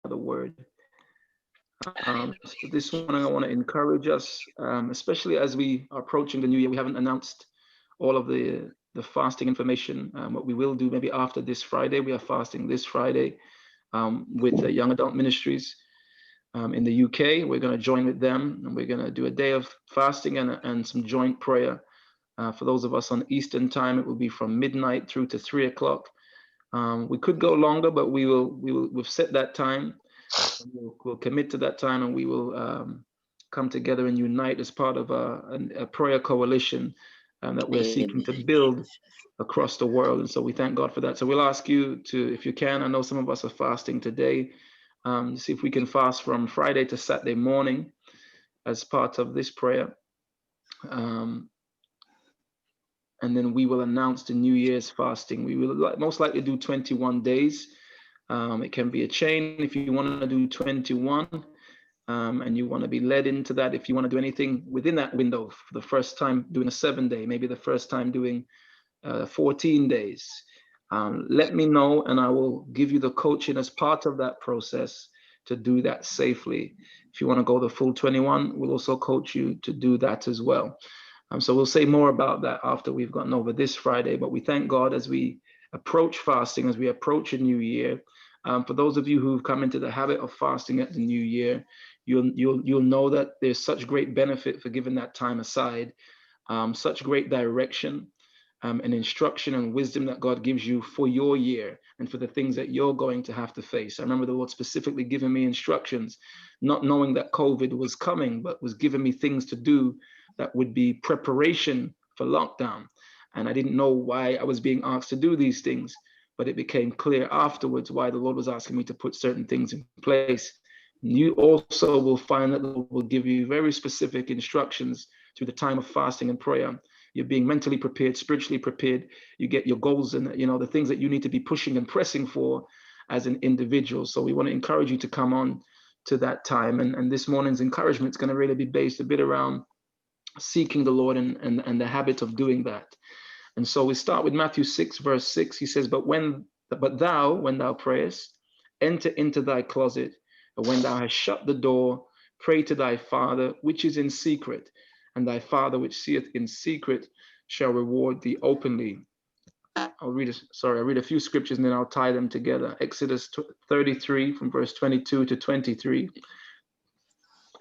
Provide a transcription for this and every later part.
the word. So this one, I want to encourage us, especially as we are approaching the new year. We haven't announced all of the fasting information. What we will do maybe after this Friday, we are fasting this Friday with the Young Adult Ministries in the UK. We're going to join with them, and we're going to do a day of fasting and some joint prayer. For those of us on Eastern time, it will be from midnight through to 3 o'clock. We could go longer, but we've set that time. We'll commit to that time, and we will come together and unite as part of a prayer coalition that we're seeking to build across the world. And so we thank God for that. So we'll ask you to, if you can, I know some of us are fasting today, see if we can fast from Friday to Saturday morning as part of this prayer. And then we will announce the New Year's fasting. We will most likely do 21 days. It can be a chain if you want to do 21, and you want to be led into that. If you want to do anything within that window, for the first time doing a 7-day, maybe the first time doing 14 days, let me know, and I will give you the coaching as part of that process to do that safely. If you want to go the full 21, we'll also coach you to do that as well. So we'll say more about that after we've gotten over this Friday. But we thank God as we approach fasting, as we approach a new year. For those of you who've come into the habit of fasting at the new year, you'll know that there's such great benefit for giving that time aside, such great direction and instruction and wisdom that God gives you for your year and for the things that you're going to have to face. I remember the Lord specifically giving me instructions, not knowing that COVID was coming, but was giving me things to do that would be preparation for lockdown. And I didn't know why I was being asked to do these things, but it became clear afterwards why the Lord was asking me to put certain things in place. You also will find that the Lord will give you very specific instructions through the time of fasting and prayer. You're being mentally prepared, spiritually prepared. You get your goals and the things that you need to be pushing and pressing for as an individual. So we want to encourage you to come on to that time. And this morning's encouragement is going to really be based a bit around seeking the Lord and the habit of doing that. And so we start with Matthew 6, verse 6. He says, but thou, when thou prayest, enter into thy closet, and when thou hast shut the door, pray to thy Father, which is in secret, and thy Father, which seeth in secret, shall reward thee openly. I'll read a few scriptures and then I'll tie them together. Exodus 33 from verse 22 to 23.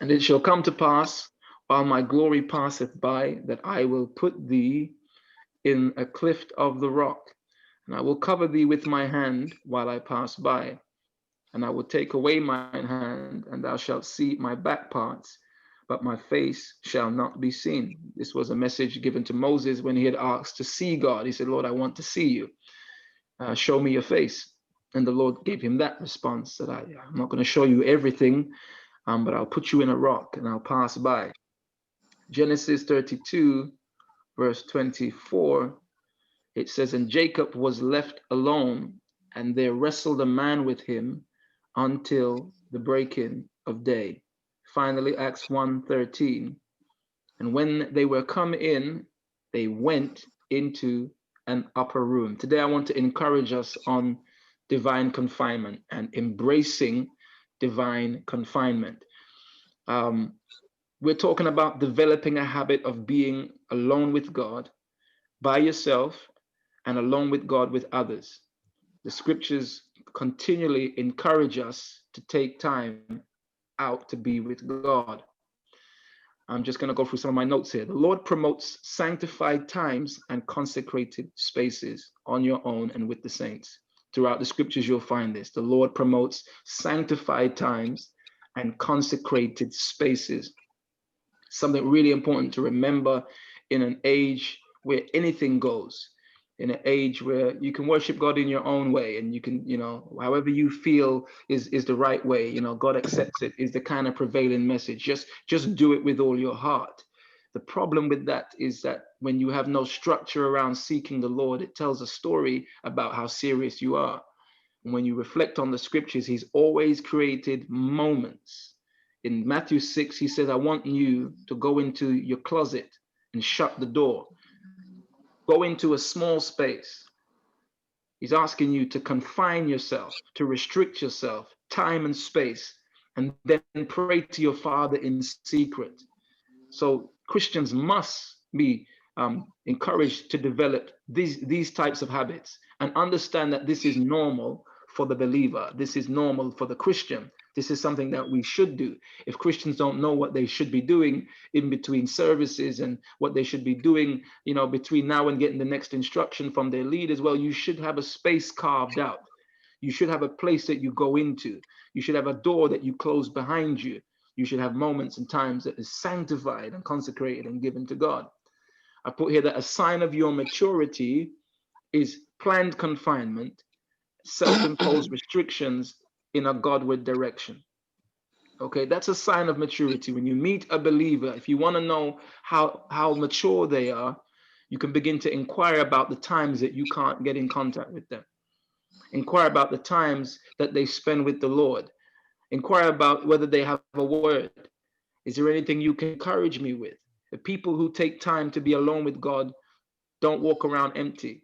And it shall come to pass, while my glory passeth by, that I will put thee in a cleft of the rock, and I will cover thee with my hand while I pass by. And I will take away mine hand, and thou shalt see my back parts, but my face shall not be seen. This was a message given to Moses when he had asked to see God. He said, Lord, I want to see you. Show me your face. And the Lord gave him that response, that I'm not going to show you everything, but I'll put you in a rock and I'll pass by. Genesis 32, verse 24, it says, and Jacob was left alone, and there wrestled a man with him until the breaking of day. Finally, Acts 1:13, and when they were come in, they went into an upper room. Today, I want to encourage us on divine confinement and embracing divine confinement. We're talking about developing a habit of being alone with God, by yourself, and alone with God with others. The scriptures continually encourage us to take time out to be with God. I'm just going to go through some of my notes here. The Lord promotes sanctified times and consecrated spaces on your own and with the saints. Throughout the scriptures, you'll find this. The Lord promotes sanctified times and consecrated spaces. Something really important to remember in an age where anything goes, in an age where you can worship God in your own way, and you can, however you feel is the right way, God accepts it, is the kind of prevailing message. Just do it with all your heart. The problem with that is that when you have no structure around seeking the Lord, it tells a story about how serious you are. And when you reflect on the scriptures, he's always created moments. In Matthew 6, he says, I want you to go into your closet and shut the door. Go into a small space. He's asking you to confine yourself, to restrict yourself, time and space, and then pray to your Father in secret. So Christians must be encouraged to develop these types of habits and understand that this is normal for the believer. This is normal for the Christian. This is something that we should do. If Christians don't know what they should be doing in between services and what they should be doing, between now and getting the next instruction from their leaders, well, you should have a space carved out. You should have a place that you go into. You should have a door that you close behind you. You should have moments and times that is sanctified and consecrated and given to God. I put here that a sign of your maturity is planned confinement, self-imposed restrictions in a Godward direction. Okay, that's a sign of maturity. When you meet a believer, if you want to know how mature they are, you can begin to inquire about the times that you can't get in contact with them. Inquire about the times that they spend with the Lord. Inquire about whether they have a word. Is there anything you can encourage me with? The people who take time to be alone with God don't walk around empty,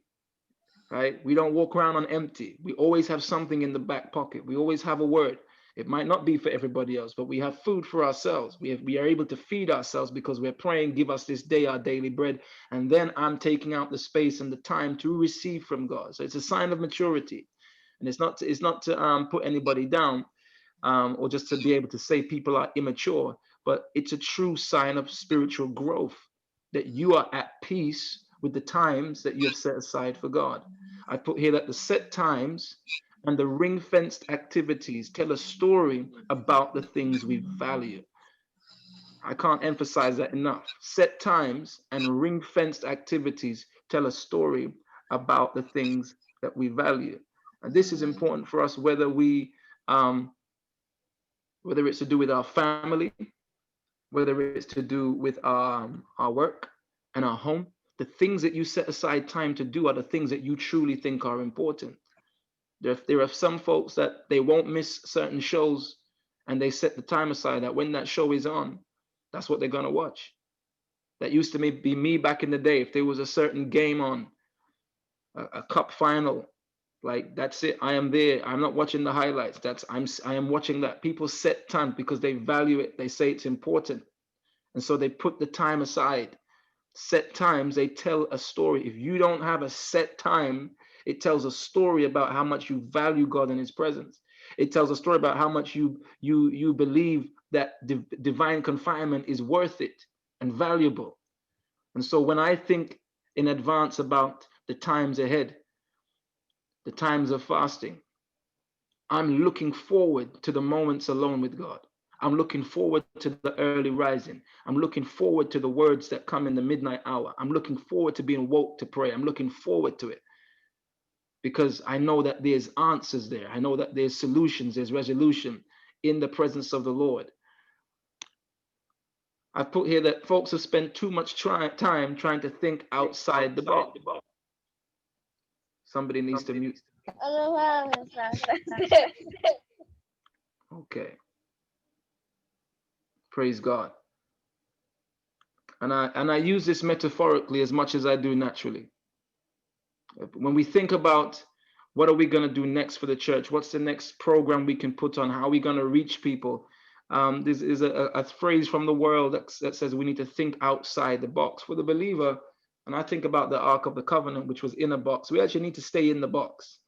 right? We don't walk around on empty. We always have something in the back pocket. We always have a word. It might not be for everybody else, but we have food for ourselves. We are able to feed ourselves because we're praying, give us this day our daily bread. And then I'm taking out the space and the time to receive from God. So it's a sign of maturity. And it's not to put anybody down, or just to be able to say people are immature, but it's a true sign of spiritual growth, that you are at peace with the times that you have set aside for God. I put here that the set times and the ring-fenced activities tell a story about the things we value. I can't emphasize that enough. Set times and ring-fenced activities tell a story about the things that we value. And this is important for us, whether it's to do with our family, whether it's to do with our work and our home. The things that you set aside time to do are the things that you truly think are important. There are some folks that they won't miss certain shows, and they set the time aside that when that show is on, that's what they're going to watch. That used to be me back in the day. If there was a certain game on, a cup final, like that's it. I am there. I'm not watching the highlights. I am watching that. People set time because they value it. They say it's important. And so they put the time aside. Set times, they tell a story. If you don't have a set time, it tells a story about how much you value God and his presence. It tells a story about how much you believe that divine confinement is worth it and valuable. And so when I think in advance about the times ahead, the times of fasting, I'm looking forward to the moments alone with God. I'm looking forward to the early rising. I'm looking forward to the words that come in the midnight hour. I'm looking forward to being woke to pray. I'm looking forward to it because I know that there's answers there. I know that there's solutions, there's resolution in the presence of the Lord. I've put here that folks have spent too much time trying to think outside the box. Somebody needs to mute. Okay. Praise God. And I use this metaphorically as much as I do naturally. When we think about what are we going to do next for the church, what's the next program we can put on, how are we going to reach people, this is a phrase from the world that says we need to think outside the box. For the believer, and I think about the Ark of the Covenant, which was in a box, we actually need to stay in the box.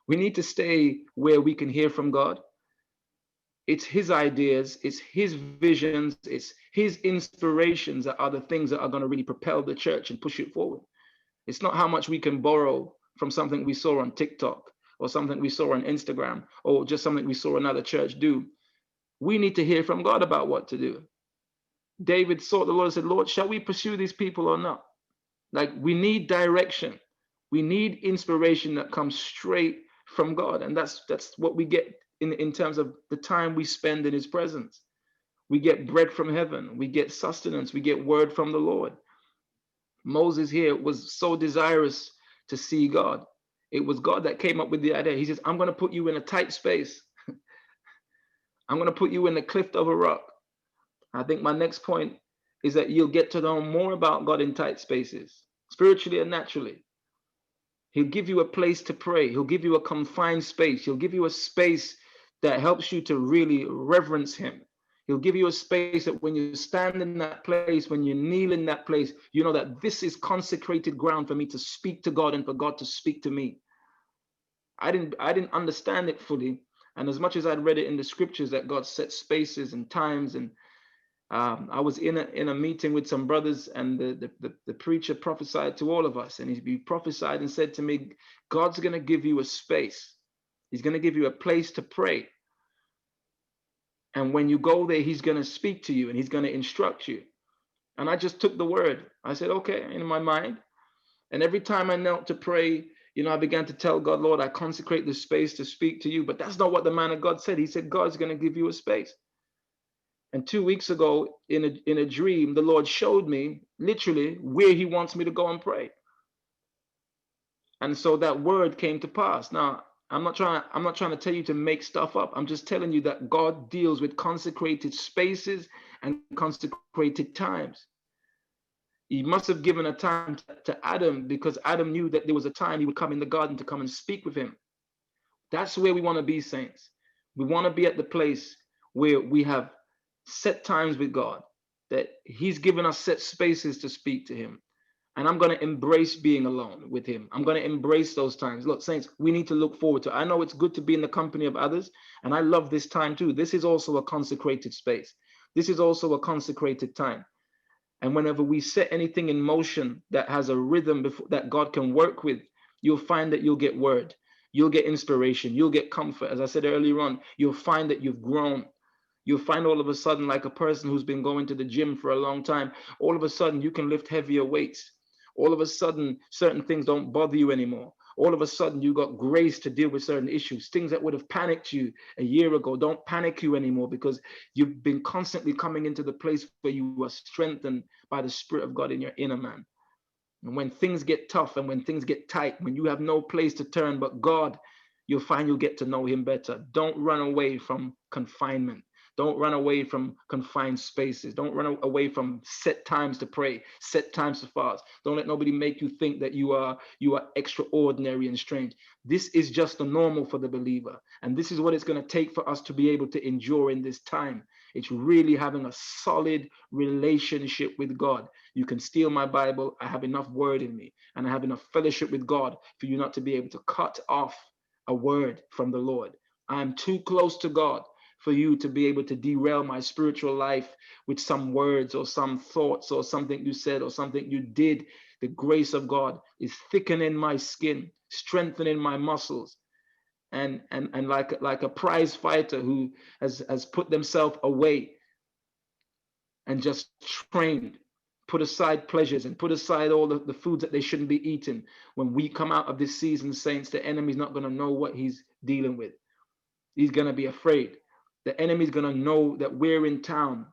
We need to stay where we can hear from God. It's his ideas, it's his visions, it's his inspirations that are the things that are going to really propel the church and push it forward. It's not how much we can borrow from something we saw on TikTok or something we saw on Instagram or just something we saw another church do. We need to hear from God about what to do. David sought the Lord and said, Lord, shall we pursue these people or not? Like, we need direction. We need inspiration that comes straight from God. And that's what we get in terms of the time we spend in his presence. We get bread from heaven. We get sustenance. We get word from the Lord. Moses here was so desirous to see God. It was God that came up with the idea. He says, I'm going to put you in a tight space. I'm going to put you in the cliff of a rock. I think my next point is that you'll get to know more about God in tight spaces, spiritually and naturally. He'll give you a place to pray. He'll give you a confined space. He'll give you a space that helps you to really reverence him. He'll give you a space that when you stand in that place, when you kneel in that place, you know that this is consecrated ground for me to speak to God and for God to speak to me. I didn't understand it fully. And as much as I'd read it in the scriptures that God set spaces and times, and I was in a meeting with some brothers, and the preacher prophesied to all of us, and he prophesied and said to me, God's going to give you a space. He's going to give you a place to pray. And when you go there, he's going to speak to you and he's going to instruct you. And I just took the word. I said, okay, in my mind. And every time I knelt to pray, you know, I began to tell God, Lord, I consecrate this space to speak to you. But that's not what the man of God said. He said, God's going to give you a space. And 2 weeks ago, in a dream, the Lord showed me literally where he wants me to go and pray. And so that word came to pass. Now, I'm not trying to tell you to make stuff up. I'm just telling you that God deals with consecrated spaces and consecrated times. He must have given a time to Adam, because Adam knew that there was a time he would come in the garden to come and speak with him. That's where we want to be, saints. We want to be at the place where we have set times with God, that he's given us set spaces to speak to him. And I'm going to embrace being alone with him. I'm going to embrace those times. Look, saints, we need to look forward to it. I know it's good to be in the company of others, and I love this time too. This is also a consecrated space. This is also a consecrated time. And whenever we set anything in motion that has a rhythm that God can work with, you'll find that you'll get word. You'll get inspiration. You'll get comfort. As I said earlier on, you'll find that you've grown. You'll find all of a sudden, like a person who's been going to the gym for a long time, all of a sudden you can lift heavier weights. All of a sudden, certain things don't bother you anymore. All of a sudden, you got grace to deal with certain issues. Things that would have panicked you a year ago don't panic you anymore, because you've been constantly coming into the place where you are strengthened by the Spirit of God in your inner man. And when things get tough and when things get tight, when you have no place to turn but God, you'll find you'll get to know him better. Don't run away from confinement. Don't run away from confined spaces. Don't run away from set times to pray, set times to fast. Don't let nobody make you think that you are extraordinary and strange. This is just the normal for the believer. And this is what it's going to take for us to be able to endure in this time. It's really having a solid relationship with God. You can steal my Bible. I have enough word in me, and I have enough fellowship with God for you not to be able to cut off a word from the Lord. I'm too close to God for you to be able to derail my spiritual life with some words or some thoughts or something you said or something you did. The grace of God is thickening my skin, strengthening my muscles. And like a prize fighter who has put themselves away and just trained, put aside pleasures and put aside all the foods that they shouldn't be eating. When we come out of this season, saints, the enemy's not going to know what he's dealing with. He's going to be afraid. The enemy's going to know that we're in town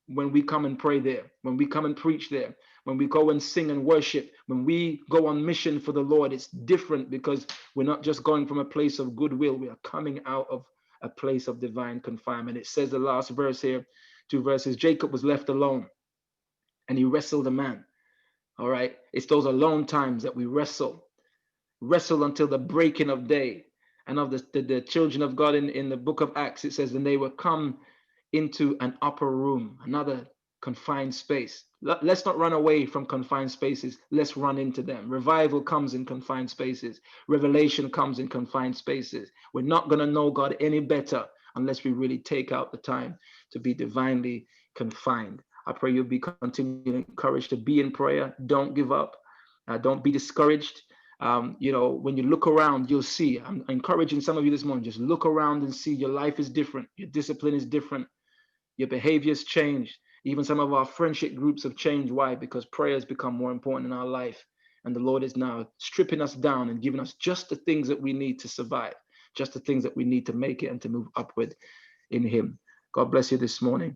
when we come and pray there, when we come and preach there, when we go and sing and worship, when we go on mission for the Lord. It's different, because we're not just going from a place of goodwill. We are coming out of a place of divine confinement. It says the last verse here, 2 verses, Jacob was left alone and he wrestled a man. All right. It's those alone times that we wrestle until the breaking of day. And of the children of God in the book of Acts, it says, and they will come into an upper room, another confined space. Let's not run away from confined spaces. Let's run into them. Revival comes in confined spaces. Revelation comes in confined spaces. We're not going to know God any better unless we really take out the time to be divinely confined. I pray you'll be continually encouraged to be in prayer. Don't give up. Don't be discouraged. When you look around, you'll see. I'm encouraging some of you this morning, just look around and see your life is different. Your discipline is different. Your behavior's changed. Even some of our friendship groups have changed. Why? Because prayer has become more important in our life. And the Lord is now stripping us down and giving us just the things that we need to survive, just the things that we need to make it and to move upward in him. God bless you this morning.